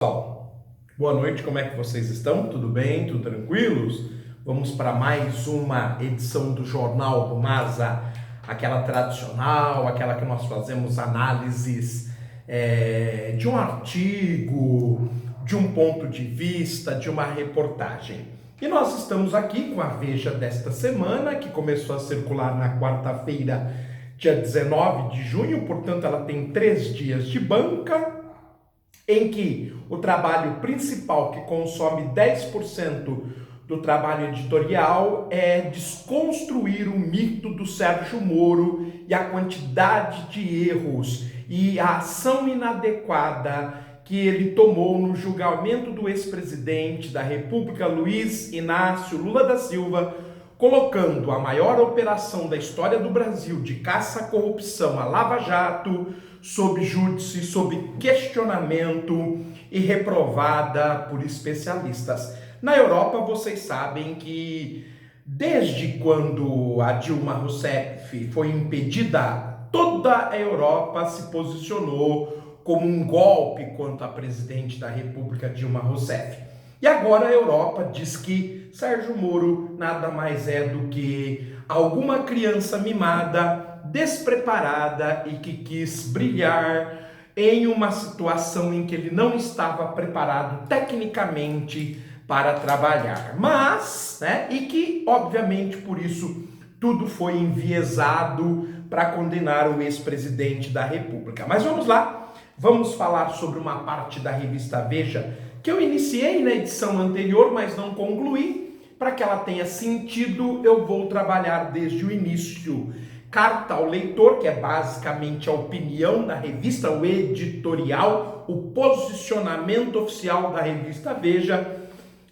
Pessoal, boa noite, como é que vocês estão? Tudo bem? Tudo tranquilos? Vamos para mais uma edição do Jornal do Maza, aquela tradicional, aquela que nós fazemos análises de um artigo, de um ponto de vista, de uma reportagem. E nós estamos aqui com a Veja desta semana, que começou a circular na quarta-feira, dia 19 de junho, portanto ela tem 3 dias de banca, em que o trabalho principal, que consome 10% do trabalho editorial, é desconstruir o mito do Sérgio Moro e a quantidade de erros e a ação inadequada que ele tomou no julgamento do ex-presidente da República, Luiz Inácio Lula da Silva, colocando a maior operação da história do Brasil de caça à corrupção, a Lava Jato, sob júdice, sob questionamento e reprovada por especialistas. Na Europa, vocês sabem que desde quando a Dilma Rousseff foi impedida, toda a Europa se posicionou como um golpe contra a presidente da República, Dilma Rousseff. E agora a Europa diz que Sérgio Moro nada mais é do que alguma criança mimada, despreparada e que quis brilhar em uma situação em que ele não estava preparado tecnicamente para trabalhar. Mas, e que, obviamente, por isso, tudo foi enviesado para condenar o ex-presidente da República. Mas vamos lá, vamos falar sobre uma parte da revista Veja que eu iniciei na edição anterior, mas não concluí. Para que ela tenha sentido, eu vou trabalhar desde o início. Carta ao leitor, que é basicamente a opinião da revista, o editorial, o posicionamento oficial da revista Veja,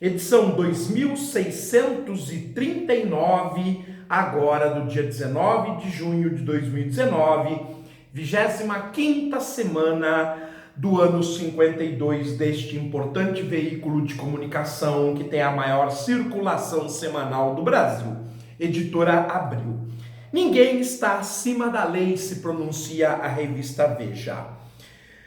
edição 2639, agora do dia 19 de junho de 2019, 25ª semana do ano 52 deste importante veículo de comunicação que tem a maior circulação semanal do Brasil, editora Abril. Ninguém está acima da lei, se pronuncia a revista Veja.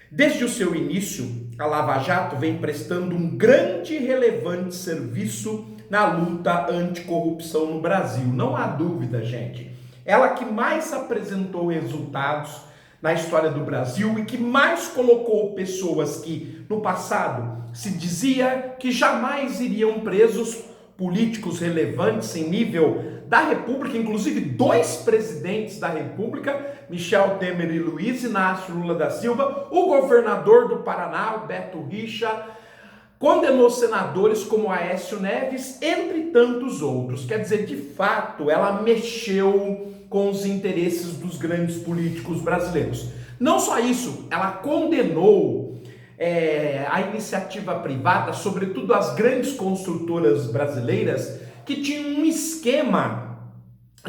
Desde o seu início, a Lava Jato vem prestando um grande e relevante serviço na luta anticorrupção no Brasil. Não há dúvida, gente. Ela que mais apresentou resultados na história do Brasil e que mais colocou pessoas que, no passado, se dizia que jamais iriam presos, políticos relevantes em nível da República, inclusive 2 presidentes da República, Michel Temer e Luiz Inácio Lula da Silva, o governador do Paraná, o Beto Richa, condenou senadores como Aécio Neves, entre tantos outros. Quer dizer, de fato, ela mexeu com os interesses dos grandes políticos brasileiros. Não só isso, ela condenou a iniciativa privada, sobretudo as grandes construtoras brasileiras, que tinham um esquema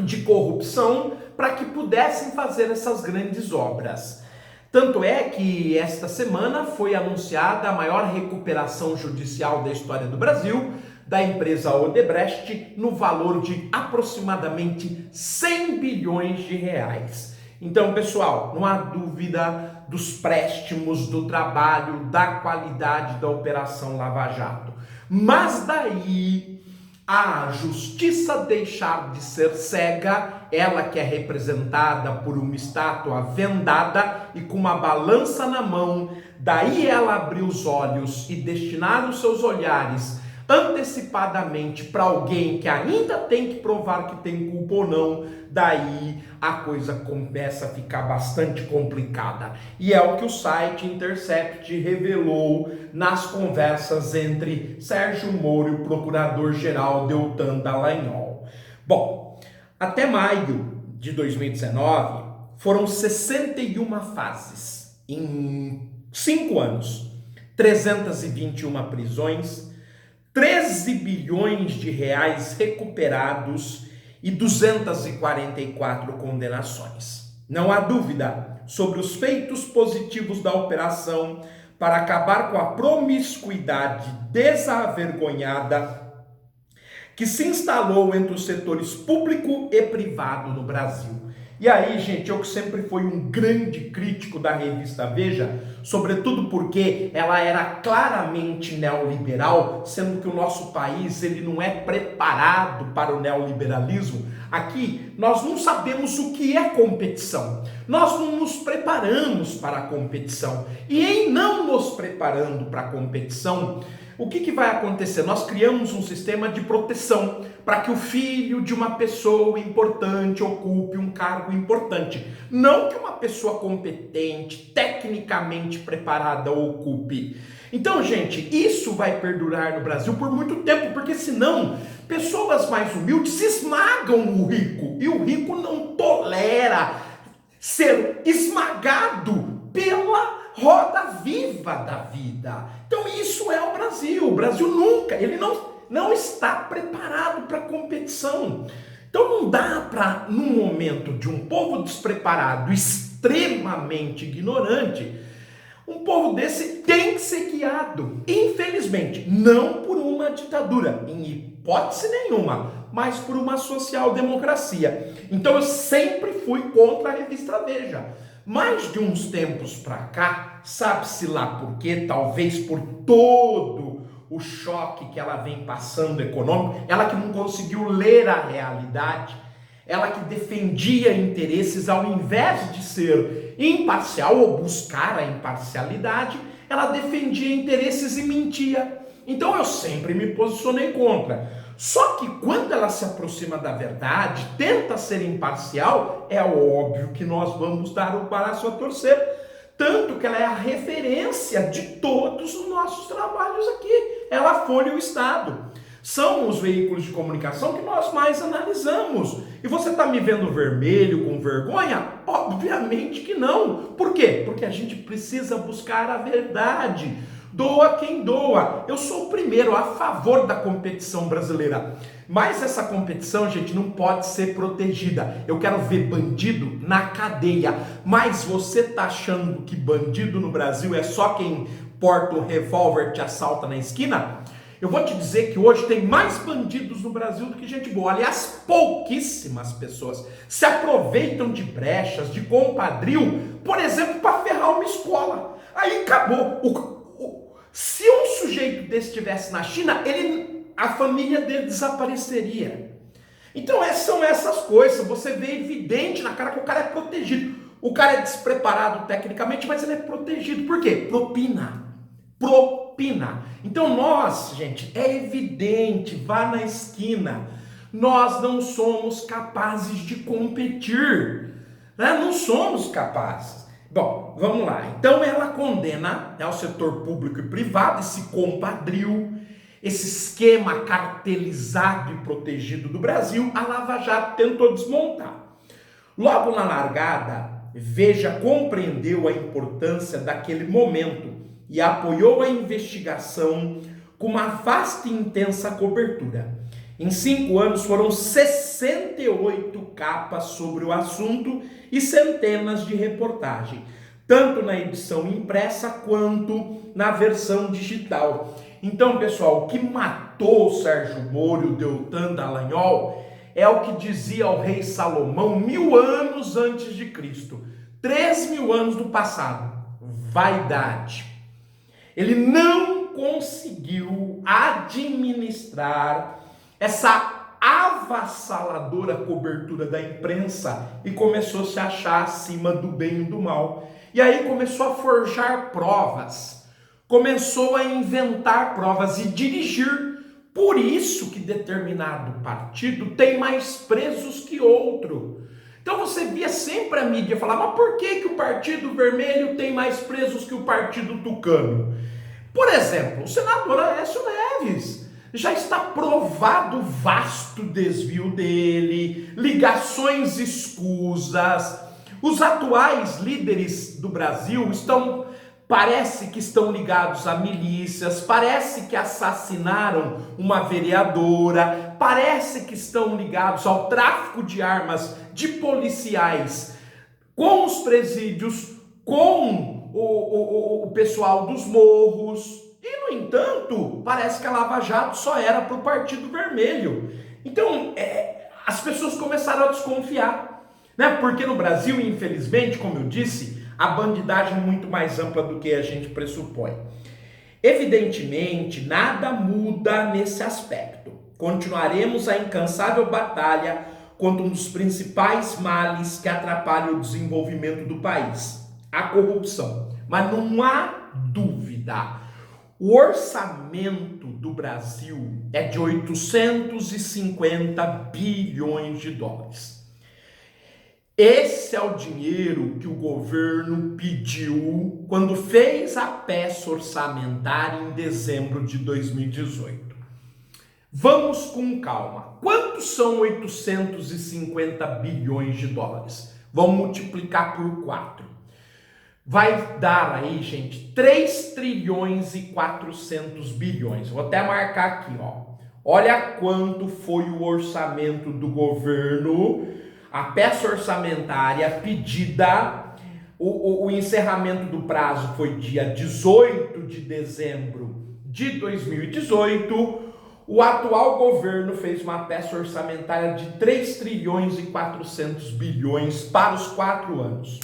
de corrupção para que pudessem fazer essas grandes obras. Tanto é que esta semana foi anunciada a maior recuperação judicial da história do Brasil, da empresa Odebrecht, no valor de aproximadamente 100 bilhões de reais. Então, pessoal, não há dúvida dos préstimos, do trabalho, da qualidade da Operação Lava Jato. Mas daí a justiça deixar de ser cega, ela que é representada por uma estátua vendada e com uma balança na mão, daí ela abrir os olhos e destinar os seus olhares antecipadamente para alguém que ainda tem que provar que tem culpa ou não, daí a coisa começa a ficar bastante complicada. E é o que o site Intercept revelou nas conversas entre Sérgio Moro e o procurador-geral Deltan Dallagnol. Bom, até maio de 2019 foram 61 fases em 5 anos, 321 prisões, 13 bilhões de reais recuperados e 244 condenações. Não há dúvida sobre os feitos positivos da operação para acabar com a promiscuidade desavergonhada que se instalou entre os setores público e privado no Brasil. E aí, gente, eu que sempre fui um grande crítico da revista Veja, sobretudo porque ela era claramente neoliberal, sendo que o nosso país ele não é preparado para o neoliberalismo. Aqui nós não sabemos o que é competição, nós não nos preparamos para a competição. E em não nos preparando para a competição, o que vai acontecer? Nós criamos um sistema de proteção para que o filho de uma pessoa importante ocupe um cargo importante. Não que uma pessoa competente, tecnicamente preparada ocupe. Então, gente, isso vai perdurar no Brasil por muito tempo, porque senão pessoas mais humildes esmagam o rico. E o rico não tolera ser esmagado pela roda viva da vida. Então isso é o Brasil. O Brasil nunca, ele não está preparado para a competição. Então não dá para, num momento de um povo despreparado, extremamente ignorante, um povo desse tem que ser guiado. Infelizmente, não por uma ditadura, em hipótese nenhuma, mas por uma social-democracia. Então eu sempre fui contra a revista Veja. Mais de uns tempos para cá, sabe-se lá por quê, talvez por todo o choque que ela vem passando econômico, ela que não conseguiu ler a realidade, ela que defendia interesses ao invés de ser imparcial ou buscar a imparcialidade, ela defendia interesses e mentia. Então eu sempre me posicionei contra. Só que quando ela se aproxima da verdade, tenta ser imparcial, é óbvio que nós vamos dar o braço a torcer. Tanto que ela é a referência de todos os nossos trabalhos aqui. Ela, a Folha e o Estado. São os veículos de comunicação que nós mais analisamos. E você está me vendo vermelho, com vergonha? Obviamente que não. Por quê? Porque a gente precisa buscar a verdade. Doa quem doa. Eu sou o primeiro a favor da competição brasileira. Mas essa competição, gente, não pode ser protegida. Eu quero ver bandido na cadeia. Mas você tá achando que bandido no Brasil é só quem porta o revólver e te assalta na esquina? Eu vou te dizer que hoje tem mais bandidos no Brasil do que gente boa. Aliás, pouquíssimas pessoas se aproveitam de brechas, de compadrio, por exemplo, para ferrar uma escola. Aí acabou. Se um sujeito desse estivesse na China, a família dele desapareceria. Então são essas coisas, você vê evidente na cara que o cara é protegido. O cara é despreparado tecnicamente, mas ele é protegido. Por quê? Propina. Então nós, gente, é evidente, vá na esquina, nós não somos capazes de competir, né? Não somos capazes. Bom, vamos lá. Então ela condena, né, o setor público e privado, esse compadrio, esse esquema cartelizado e protegido do Brasil. A Lava Jato tentou desmontar. Logo na largada, Veja compreendeu a importância daquele momento e apoiou a investigação com uma vasta e intensa cobertura. Em 5 anos foram 68 capas sobre o assunto e centenas de reportagens, tanto na edição impressa quanto na versão digital. Então, pessoal, o que matou o Sérgio Moro e o Deltan Dallagnol é o que dizia o rei Salomão 1000 anos antes de Cristo, 3.000 anos do passado: vaidade. Ele não conseguiu administrar essa avassaladora cobertura da imprensa e começou a se achar acima do bem e do mal. E aí começou a forjar provas, começou a inventar provas e dirigir. Por isso que determinado partido tem mais presos que outro. Então você via sempre a mídia falar: mas por que o Partido Vermelho tem mais presos que o Partido Tucano? Por exemplo, o senador Aécio Neves. Já está provado o vasto desvio dele, ligações escusas. Os atuais líderes do Brasil parece que estão ligados a milícias, parece que assassinaram uma vereadora, parece que estão ligados ao tráfico de armas de policiais com os presídios, com o pessoal dos morros. E, no entanto, parece que a Lava Jato só era para o Partido Vermelho. Então, as pessoas começaram a desconfiar. Né? Porque no Brasil, infelizmente, como eu disse, a bandidagem é muito mais ampla do que a gente pressupõe. Evidentemente, nada muda nesse aspecto. Continuaremos a incansável batalha contra um dos principais males que atrapalham o desenvolvimento do país, a corrupção. Mas não há dúvida, o orçamento do Brasil é de 850 bilhões de dólares. Esse é o dinheiro que o governo pediu quando fez a peça orçamentária em dezembro de 2018. Vamos com calma. Quantos são 850 bilhões de dólares? Vamos multiplicar por 4. Vai dar aí, gente, 3 trilhões e 400 bilhões. Vou até marcar aqui, ó. Olha quanto foi o orçamento do governo, a peça orçamentária pedida. O encerramento do prazo foi dia 18 de dezembro de 2018. O atual governo fez uma peça orçamentária de 3 trilhões e 400 bilhões para os 4 anos.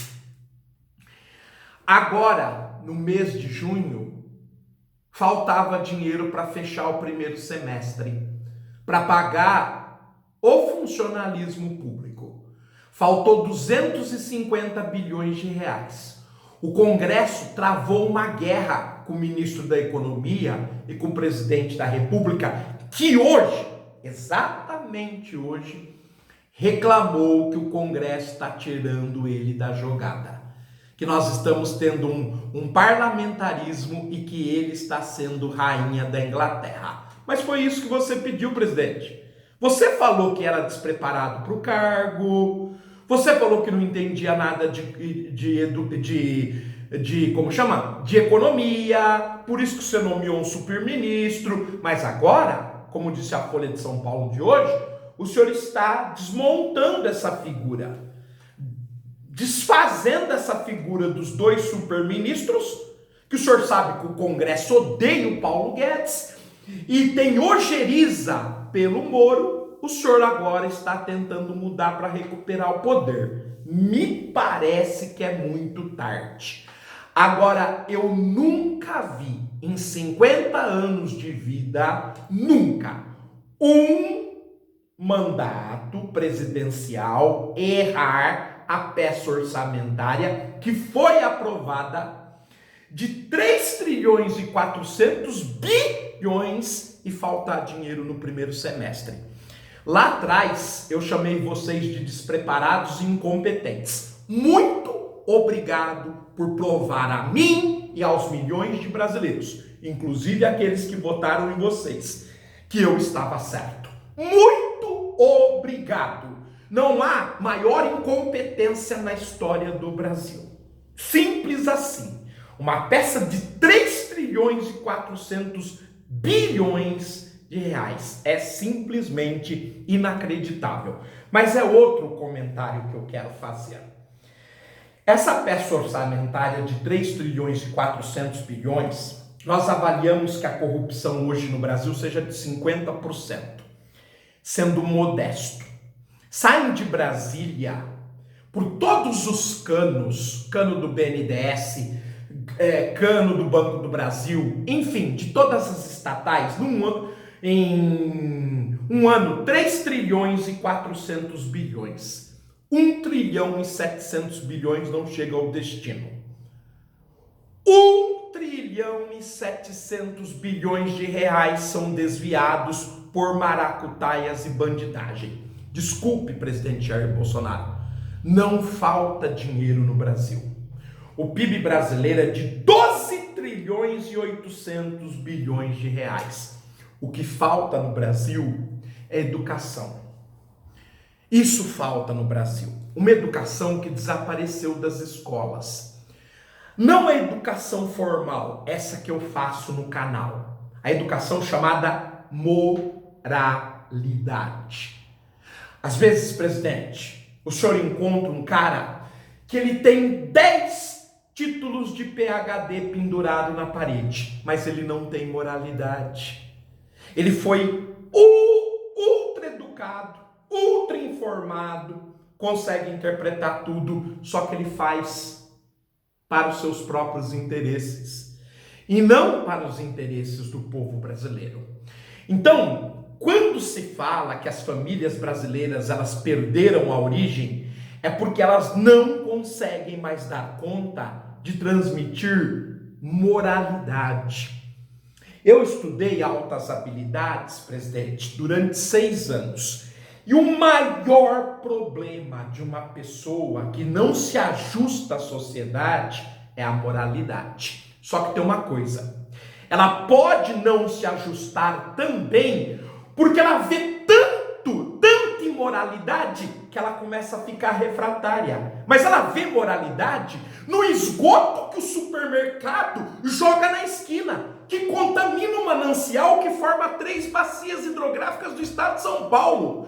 Agora, no mês de junho, faltava dinheiro para fechar o primeiro semestre, para pagar o funcionalismo público. Faltou 250 bilhões de reais. O Congresso travou uma guerra com o ministro da Economia e com o presidente da República, que hoje, exatamente hoje, reclamou que o Congresso está tirando ele da jogada. Que nós estamos tendo um parlamentarismo e que ele está sendo rainha da Inglaterra. Mas foi isso que você pediu, presidente. Você falou que era despreparado para o cargo, você falou que não entendia nada de economia, por isso que você nomeou um super-ministro, mas agora, como disse a Folha de São Paulo de hoje, o senhor está desmontando essa figura, desfazendo essa figura dos 2 super-ministros, que o senhor sabe que o Congresso odeia o Paulo Guedes e tem ojeriza pelo Moro. O senhor agora está tentando mudar para recuperar o poder. Me parece que é muito tarde. Agora, eu nunca vi em 50 anos de vida, nunca, um mandato presidencial errar a peça orçamentária que foi aprovada de 3 trilhões e 400 bilhões e faltar dinheiro no primeiro semestre. Lá atrás, eu chamei vocês de despreparados e incompetentes. Muito obrigado por provar a mim e aos milhões de brasileiros, inclusive aqueles que votaram em vocês, que eu estava certo. Muito obrigado. Não há maior incompetência na história do Brasil. Simples assim. Uma peça de 3 trilhões e 400 bilhões de reais. É simplesmente inacreditável. Mas é outro comentário que eu quero fazer. Essa peça orçamentária de 3 trilhões e 400 bilhões, nós avaliamos que a corrupção hoje no Brasil seja de 50%, sendo modesto. Saem de Brasília por todos os canos, cano do BNDES, cano do Banco do Brasil, enfim, de todas as estatais, em um ano, 3 trilhões e 400 bilhões. 1 trilhão e 700 bilhões não chega ao destino. 1 trilhão e 700 bilhões de reais são desviados por maracutaias e bandidagem. Desculpe, presidente Jair Bolsonaro, não falta dinheiro no Brasil. O PIB brasileiro é de 12 trilhões e 800 bilhões de reais. O que falta no Brasil é educação. Isso falta no Brasil. Uma educação que desapareceu das escolas. Não a educação formal, essa que eu faço no canal. A educação chamada moralidade. Às vezes, presidente, o senhor encontra um cara que ele tem 10 títulos de PhD pendurado na parede, mas ele não tem moralidade. Ele foi ultra educado, ultra informado, consegue interpretar tudo, só que ele faz para os seus próprios interesses e não para os interesses do povo brasileiro. Então, quando se fala que as famílias brasileiras elas perderam a origem, é porque elas não conseguem mais dar conta de transmitir moralidade. Eu estudei altas habilidades, presidente, durante 6 anos. E o maior problema de uma pessoa que não se ajusta à sociedade é a moralidade. Só que tem uma coisa, ela pode não se ajustar também porque ela vê tanta imoralidade que ela começa a ficar refratária. Mas ela vê moralidade no esgoto que o supermercado joga na esquina, que contamina o manancial que forma 3 bacias hidrográficas do estado de São Paulo.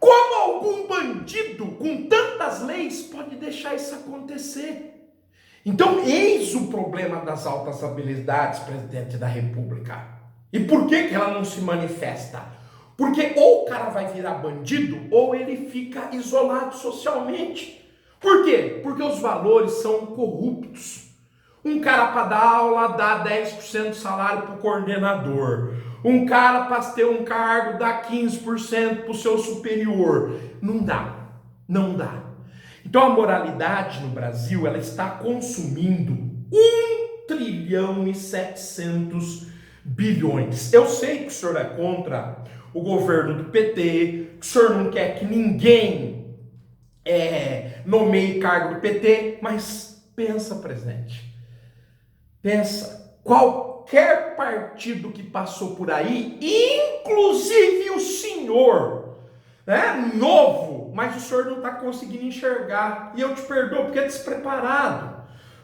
Como algum bandido com tantas leis pode deixar isso acontecer? Então, eis o problema das altas habilidades, presidente da República. E por que ela não se manifesta? Porque ou o cara vai virar bandido, ou ele fica isolado socialmente. Por quê? Porque os valores são corruptos. Um cara para dar aula dá 10% do salário para o coordenador. Um cara para ter um cargo dá 15% para o seu superior. Não dá. Não dá. Então a moralidade no Brasil ela está consumindo 1 trilhão e 700 bilhões. Eu sei que o senhor é contra o governo do PT, que o senhor não quer que ninguém nomeie cargo do PT, mas pensa, presidente, pensa, qualquer partido que passou por aí, inclusive o senhor, né, novo, mas o senhor não está conseguindo enxergar, e eu te perdoo porque é despreparado.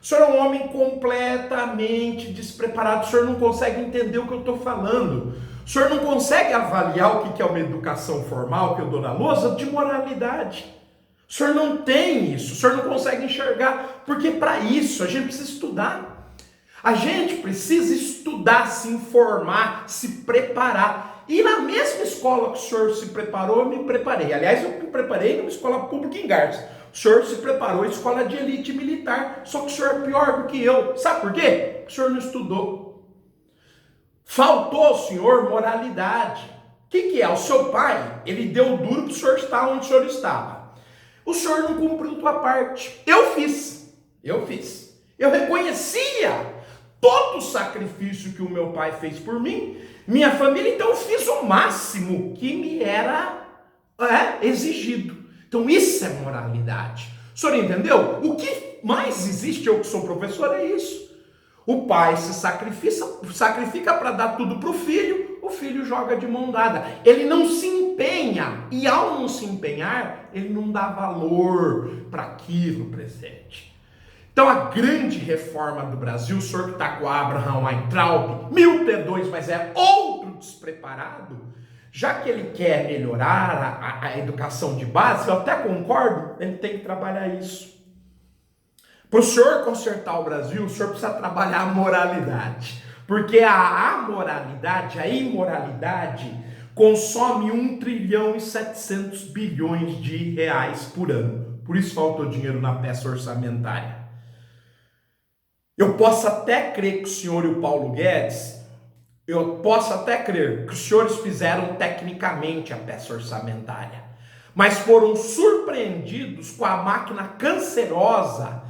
O senhor é um homem completamente despreparado, o senhor não consegue entender o que eu estou falando. O senhor não consegue avaliar o que é uma educação formal, que eu dou na lousa, de moralidade. O senhor não tem isso, o senhor não consegue enxergar, porque para isso a gente precisa estudar. A gente precisa estudar, se informar, se preparar. E na mesma escola que o senhor se preparou, eu me preparei. Aliás, eu me preparei numa escola pública em Garça. O senhor se preparou em escola de elite militar, só que o senhor é pior do que eu. Sabe por quê? Porque o senhor não estudou. Faltou ao senhor moralidade. O que é? O seu pai, ele deu duro para o senhor estar onde o senhor estava. O senhor não cumpriu a tua parte. Eu fiz. Eu reconhecia todo o sacrifício que o meu pai fez por mim, minha família, então eu fiz o máximo que me era exigido. Então isso é moralidade. O senhor entendeu? O que mais existe, eu que sou professor, é isso. O pai se sacrifica para dar tudo para o filho joga de mão dada. Ele não se empenha, e ao não se empenhar, ele não dá valor para aquilo, presidente. Então a grande reforma do Brasil, o senhor que está com o Abraham Weintraub, 1000T2, mas é outro despreparado, já que ele quer melhorar a educação de base, eu até concordo, ele tem que trabalhar isso. Para o senhor consertar o Brasil, o senhor precisa trabalhar a moralidade, porque a amoralidade, a imoralidade, consome 1 trilhão e 700 bilhões de reais por ano. Por isso faltou dinheiro na peça orçamentária. Eu posso até crer que o senhor e o Paulo Guedes, eu posso até crer que os senhores fizeram tecnicamente a peça orçamentária, mas foram surpreendidos com a máquina cancerosa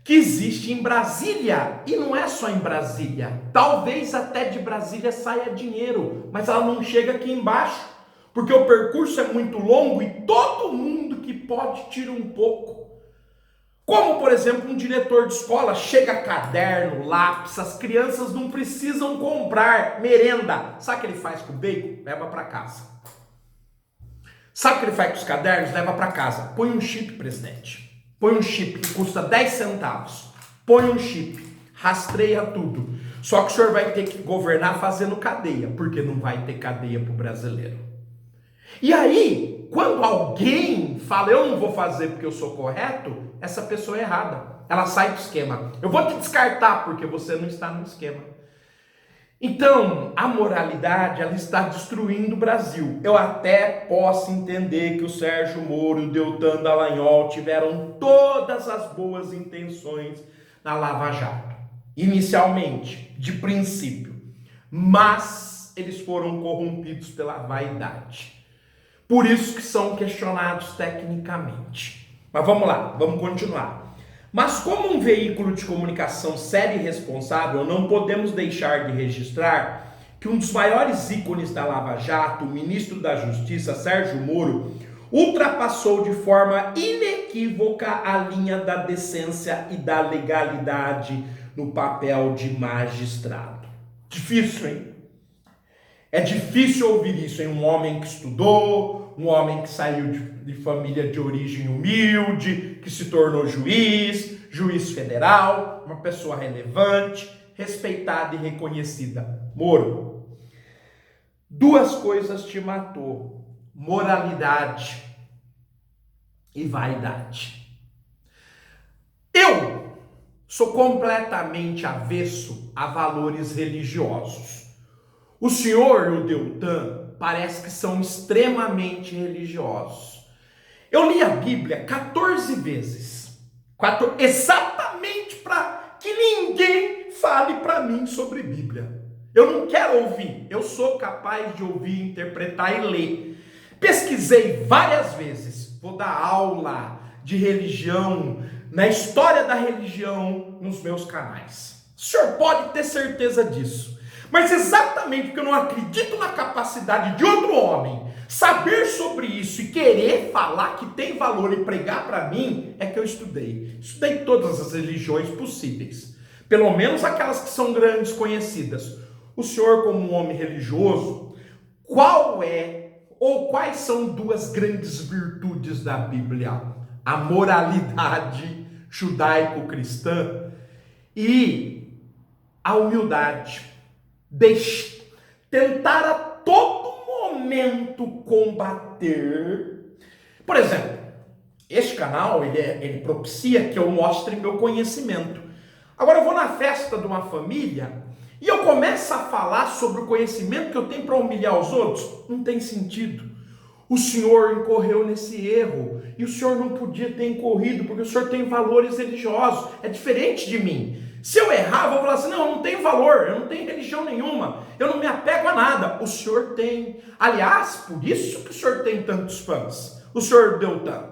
que existe em Brasília, e não é só em Brasília, talvez até de Brasília saia dinheiro, mas ela não chega aqui embaixo, porque o percurso é muito longo e todo mundo que pode tira um pouco. Como, por exemplo, um diretor de escola, chega caderno, lápis, as crianças não precisam comprar merenda. Sabe o que ele faz com o bacon? Leva para casa. Sabe o que ele faz com os cadernos? Leva para casa. Põe um chip, presidente. Põe um chip que custa 10 centavos. Põe um chip. Rastreia tudo. Só que o senhor vai ter que governar fazendo cadeia, porque não vai ter cadeia para o brasileiro. E aí, quando alguém fala, eu não vou fazer porque eu sou correto, essa pessoa é errada. Ela sai do esquema. Eu vou te descartar porque você não está no esquema. Então, a moralidade, ela está destruindo o Brasil. Eu até posso entender que o Sérgio Moro e o Deltan Dallagnol tiveram todas as boas intenções na Lava Jato, inicialmente, de princípio, mas eles foram corrompidos pela vaidade. Por isso que são questionados tecnicamente. Mas vamos lá, vamos continuar. Mas como um veículo de comunicação sério e responsável, não podemos deixar de registrar que um dos maiores ícones da Lava Jato, o ministro da Justiça, Sérgio Moro, ultrapassou de forma inequívoca a linha da decência e da legalidade no papel de magistrado. Difícil, hein? É difícil ouvir isso em um homem que estudou, um homem que saiu de família de origem humilde, que se tornou juiz federal, uma pessoa relevante, respeitada e reconhecida. Moro, duas coisas te matou: moralidade e vaidade. Eu sou completamente avesso a valores religiosos. O senhor e o Deltan parece que são extremamente religiosos. Eu li a Bíblia 14 vezes, exatamente para que ninguém fale para mim sobre Bíblia. Eu não quero ouvir, eu sou capaz de ouvir, interpretar e ler. Pesquisei várias vezes, vou dar aula de religião, na história da religião, nos meus canais. O senhor pode ter certeza disso. Mas exatamente porque eu não acredito na capacidade de outro homem saber sobre isso e querer falar que tem valor e pregar para mim, é que eu estudei. Estudei todas as religiões possíveis, pelo menos aquelas que são grandes, conhecidas. O senhor, como um homem religioso, qual é ou quais são duas grandes virtudes da Bíblia? A moralidade judaico-cristã e a humildade. Tentar a todo momento combater. Por exemplo, este canal ele propicia que eu mostre meu conhecimento. Agora eu vou na festa de uma família e eu começo a falar sobre o conhecimento que eu tenho para humilhar os outros. Não tem sentido. O senhor incorreu nesse erro e o senhor não podia ter incorrido porque o senhor tem valores religiosos. É diferente de mim. Se eu errar, eu vou falar assim: não, eu não tenho valor, eu não tenho religião nenhuma, eu não me apego a nada. O senhor tem. Aliás, por isso que o senhor tem tantos fãs, o senhor Deltan.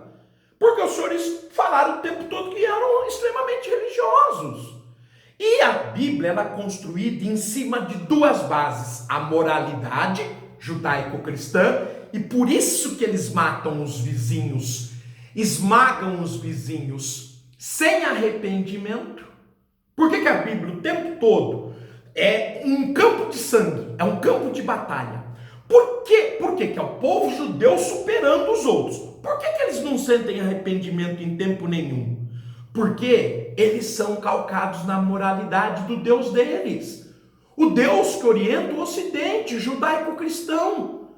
Porque os senhores falaram o tempo todo que eram extremamente religiosos. E a Bíblia ela é construída em cima de duas bases: a moralidade judaico-cristã, e por isso que eles matam os vizinhos, esmagam os vizinhos sem arrependimento. Por que a Bíblia o tempo todo é um campo de sangue, é um campo de batalha? Por quê? Por que é o povo judeu superando os outros? Por que eles não sentem arrependimento em tempo nenhum? Porque eles são calcados na moralidade do Deus deles. O Deus que orienta o Ocidente, judaico-cristão.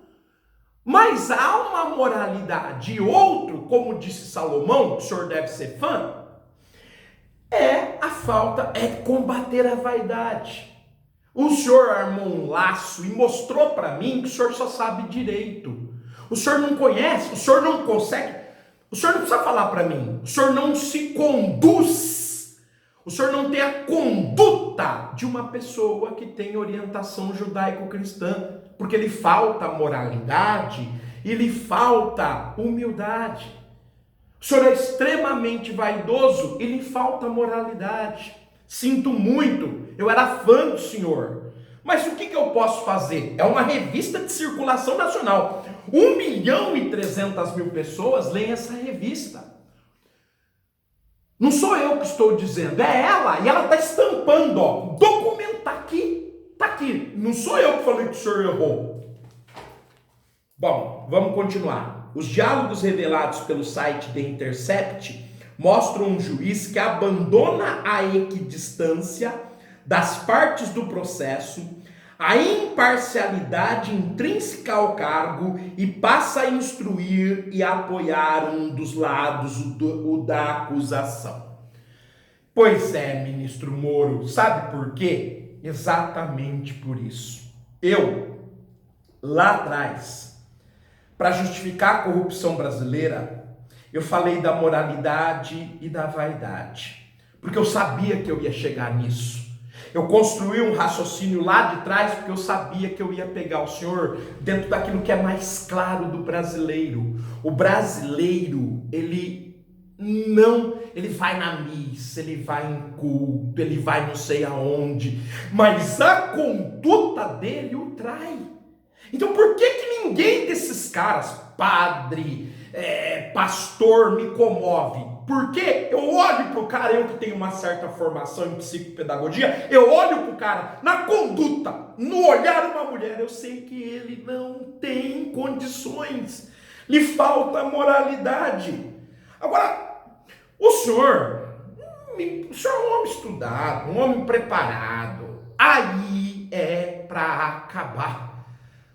Mas há uma moralidade. E outro, como disse Salomão, que o senhor deve ser fã, é combater a vaidade. O senhor armou um laço e mostrou para mim que o senhor só sabe direito. O senhor não conhece, o senhor não consegue, o senhor não precisa falar para mim, o senhor não se conduz, o senhor não tem a conduta de uma pessoa que tem orientação judaico-cristã, porque lhe falta moralidade e lhe falta humildade. O senhor é extremamente vaidoso e lhe falta moralidade. Sinto muito, eu era fã do senhor. Mas o que eu posso fazer? É uma revista de circulação nacional. 1.300.000 pessoas leem essa revista. Não sou eu que estou dizendo, é ela. E ela está estampando, ó. Documento tá aqui. Tá aqui. Não sou eu que falei que o senhor errou. Bom, vamos continuar. Os diálogos revelados pelo site The Intercept mostram um juiz que abandona a equidistância das partes do processo, a imparcialidade intrínseca ao cargo e passa a instruir e apoiar um dos lados, o da acusação. Pois é, ministro Moro, sabe por quê? exatamente por isso. Eu, lá atrás, para justificar a corrupção brasileira, eu falei da moralidade e da vaidade, porque eu sabia que eu ia chegar nisso. Eu construí um raciocínio lá de trás porque eu sabia que eu ia pegar o senhor dentro daquilo que é mais claro do brasileiro. O brasileiro, ele vai na missa, ele vai em culto, ele vai não sei aonde, mas a conduta dele o trai. Então por que ninguém desses caras, padre, pastor, me comove? Porque eu olho pro cara, eu que tenho uma certa formação em psicopedagogia, eu olho pro cara na conduta, no olhar de uma mulher, eu sei que ele não tem condições, lhe falta moralidade. Agora, o senhor é um homem estudado, um homem preparado, aí é para acabar,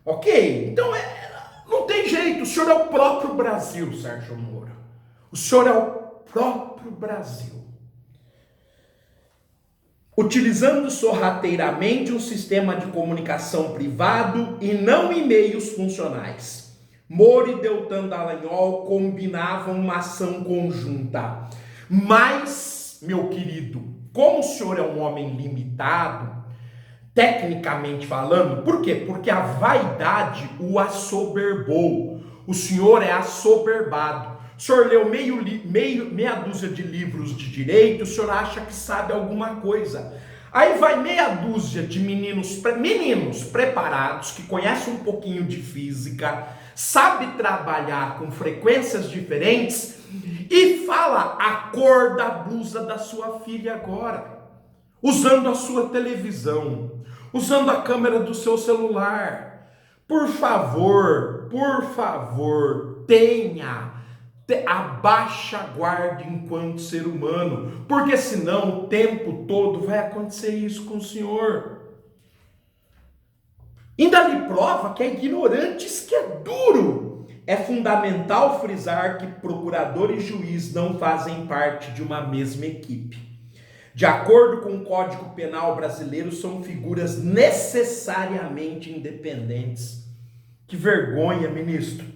ok? Então não tem jeito, o senhor é o próprio Brasil, Sérgio Moro, o senhor é o próprio Brasil. Utilizando sorrateiramente um sistema de comunicação privado e não em meios funcionais, Moro e Deltan Dallagnol combinavam uma ação conjunta. Mas, meu querido, como o senhor é um homem limitado, tecnicamente falando, por quê? Porque a vaidade o assoberbou. O senhor é assoberbado. O senhor leu meia dúzia de livros de direito, o senhor acha que sabe alguma coisa. Aí vai meia dúzia de meninos preparados, que conhecem um pouquinho de física, sabe trabalhar com frequências diferentes, e fala a cor da blusa da sua filha agora, usando a sua televisão, usando a câmera do seu celular. Por favor, abaixa a guarda enquanto ser humano, porque senão o tempo todo vai acontecer isso com o senhor. Ainda lhe prova que é ignorante, isso que é duro. É fundamental frisar que procurador e juiz não fazem parte de uma mesma equipe. De acordo com o Código Penal brasileiro, são figuras necessariamente independentes. Que vergonha, ministro.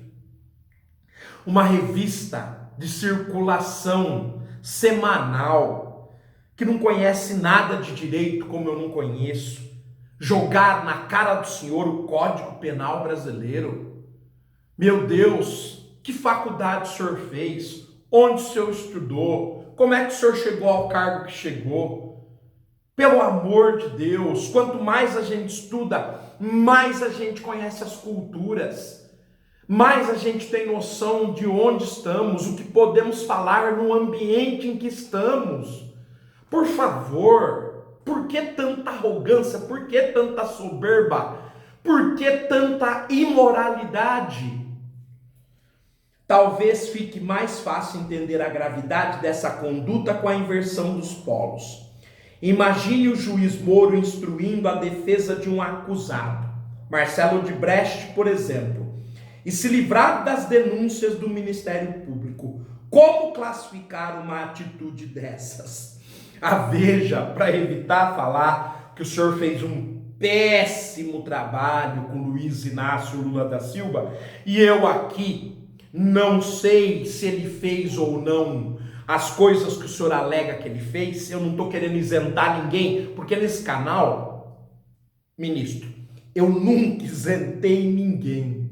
Uma revista de circulação semanal, que não conhece nada de direito como eu não conheço, jogar na cara do senhor o Código Penal brasileiro. Meu Deus, que faculdade o senhor fez? Onde o senhor estudou? Como é que o senhor chegou ao cargo que chegou? Pelo amor de Deus, quanto mais a gente estuda, mais a gente conhece as culturas, mais a gente tem noção de onde estamos, o que podemos falar no ambiente em que estamos. Por favor, por que tanta arrogância? Por que tanta soberba? Por que tanta imoralidade? Talvez fique mais fácil entender a gravidade dessa conduta com a inversão dos polos. Imagine o juiz Moro instruindo a defesa de um acusado, Marcelo Odebrecht, por exemplo, e se livrar das denúncias do Ministério Público. Como classificar uma atitude dessas? Veja, para evitar falar que o senhor fez um péssimo trabalho com Luiz Inácio Lula da Silva, e eu aqui não sei se ele fez ou não as coisas que o senhor alega que ele fez. Eu não estou querendo isentar ninguém, porque nesse canal, ministro, eu nunca isentei ninguém.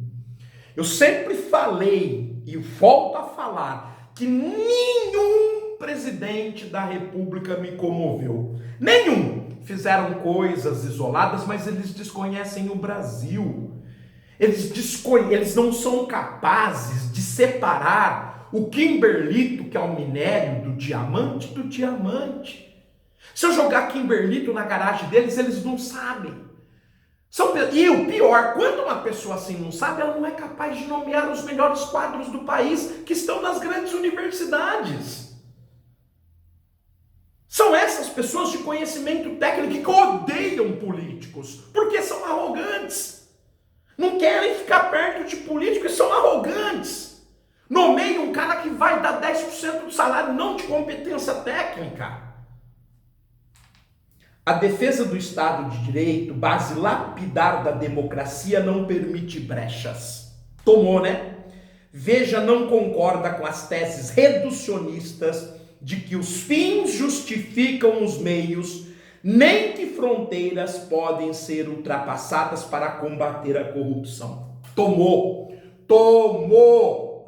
Eu sempre falei, e volto a falar, que nenhum presidente da República me comoveu. Nenhum. Fizeram coisas isoladas, mas eles desconhecem o Brasil. Eles não são capazes de separar o kimberlito, que é o minério, do diamante. Se eu jogar kimberlito na garagem deles, eles não sabem. E o pior, quando uma pessoa assim não sabe, ela não é capaz de nomear os melhores quadros do país que estão nas grandes universidades. São essas pessoas de conhecimento técnico que odeiam políticos, porque são arrogantes. Não querem ficar perto de políticos e são arrogantes. Nomeia um cara que vai dar 10% do salário, não de competência técnica. A defesa do Estado de Direito, base lapidar da democracia, não permite brechas. Tomou, né? Veja, não concorda com as teses reducionistas de que os fins justificam os meios, nem que fronteiras podem ser ultrapassadas para combater a corrupção. Tomou,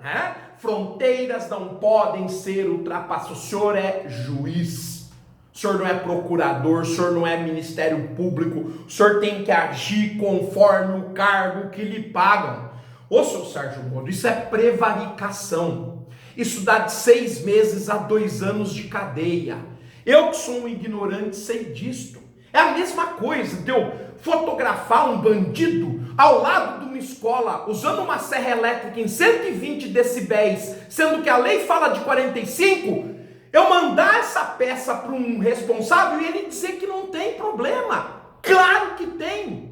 né? Fronteiras não podem ser ultrapassadas. O senhor é juiz, o senhor não é procurador, o senhor não é Ministério Público, o senhor tem que agir conforme o cargo que lhe pagam. Ô, seu Sérgio Moro, isso é prevaricação. Isso dá de 6 meses a 2 anos de cadeia. Eu que sou um ignorante sei disto. É a mesma coisa de eu fotografar um bandido ao lado de uma escola usando uma serra elétrica em 120 decibéis, sendo que a lei fala de 45, eu mandar essa peça para um responsável e ele dizer que não tem problema. Claro que tem.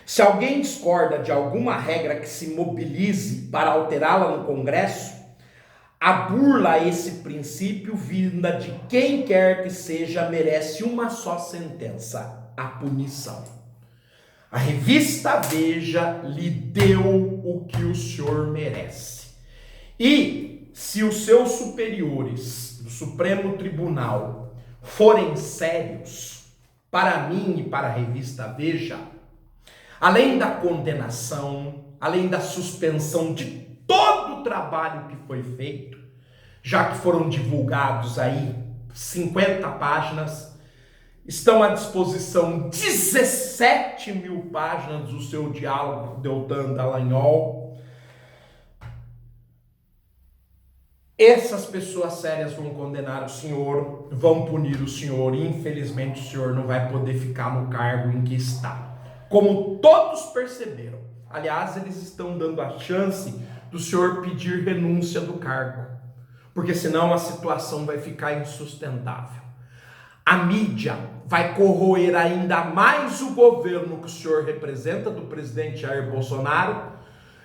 Se alguém discorda de alguma regra que se mobilize para alterá-la no Congresso, a burla a esse princípio vinda de quem quer que seja merece uma só sentença: a punição. A revista Veja lhe deu o que o senhor merece. E se os seus superiores do Supremo Tribunal forem sérios, para mim e para a revista Veja, além da condenação, além da suspensão de todo o trabalho que foi feito, já que foram divulgados aí 50 páginas, estão à disposição 17 mil páginas do seu diálogo com Deltan Dallagnol. Essas pessoas sérias vão condenar o senhor, vão punir o senhor, e infelizmente o senhor não vai poder ficar no cargo em que está. Como todos perceberam. Aliás, eles estão dando a chance do senhor pedir renúncia do cargo, porque senão a situação vai ficar insustentável. A mídia vai corroer ainda mais o governo que o senhor representa, do presidente Jair Bolsonaro,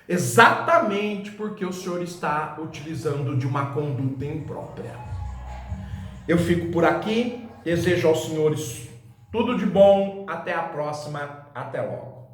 exatamente porque o senhor está utilizando de uma conduta imprópria. Eu fico por aqui, desejo aos senhores tudo de bom, até a próxima, até logo.